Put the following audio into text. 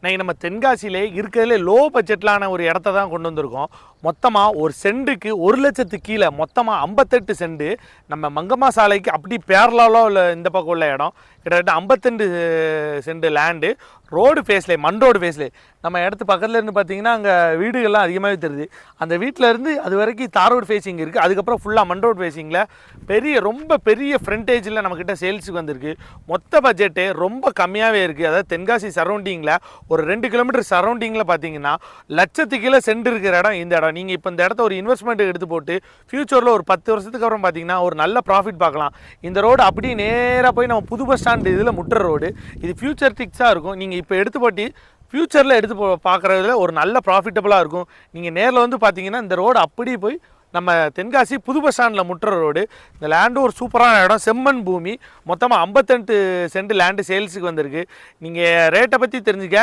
நான் நம்ம தென்காசியிலே இருக்கிறதுலே லோ பட்ஜெட்லான ஒரு இடத்த தான் கொண்டு வந்திருக்கோம். மொத்தமாக ஒரு சென்ட்டுக்கு 1,00,000 கீழே மொத்தமாக 58 சென்ட் நம்ம மங்கம்மா சாலைக்கு அப்படி பேரலாலோ இல்லை இந்த பக்கம் உள்ள இடம் கிட்டத்தட்ட 52 சென்ட் லேண்டு ரோடு ஃபேஸ்லே மண் ரோடு ஃபேஸ்லே நம்ம இடத்து பக்கத்தில் இருந்து பார்த்தீங்கன்னா அங்கே வீடுகள்லாம் அதிகமாகவே தெரியுது. அந்த வீட்டில் இருந்து அது வரைக்கும் தார் ரோடு ஃபேஸிங் இருக்குது. அதுக்கப்புறம் ஃபுல்லாக மண் ரோடு ஃபேஸிங்கில் ரொம்ப பெரிய ஃப்ரண்டேஜில் நம்மக்கிட்ட சேல்ஸுக்கு வந்திருக்கு. மொத்த பட்ஜெட்டு ரொம்ப கம்மியாகவே இருக்குது. அதாவது தென்காசி சரௌண்டிங்கில் ஒரு 2 கிலோமீட்டர் சரௌண்டிங்கில் பார்த்தீங்கன்னா லட்சத்துக்கு கீழே சென்ட் இருக்கிற இடம் இந்த இடம். நீங்கள் இப்போ இந்த இடத்த ஒரு இன்வெஸ்ட்மெண்ட்டுக்கு எடுத்து போட்டு ஃபியூச்சரில் ஒரு 10 வருஷத்துக்கு அப்புறம் பார்த்தீங்கன்னா ஒரு நல்ல ப்ராஃபிட் பார்க்கலாம். இந்த ரோடு அப்படியே நேராக போய் நம்ம புது பஸ் ஸ்டாண்டு இதில் முட்டுற ரோடு. இது ஃபியூச்சர் டிக்ஸாக இருக்கும். நீங்கள் இப்போ எடுத்து போட்டு ஃப்யூச்சரில் எடுத்து பார்க்குறதுல ஒரு நல்ல ப்ராஃபிட்டபுளாக இருக்கும். நீங்கள் நேரில் வந்து பார்த்தீங்கன்னா இந்த ரோடு அப்படியே போய் நம்ம தென்காசி புது பஸ் ஸ்டாண்டில் முட்டுற ரோடு. இந்த லேண்டு ஒரு சூப்பரான இடம், செம்மண் பூமி. மொத்தமாக 58 சென்ட் லேண்டு சேல்ஸுக்கு வந்திருக்கு. நீங்கள் ரேட்டை பற்றி தெரிஞ்சுக்க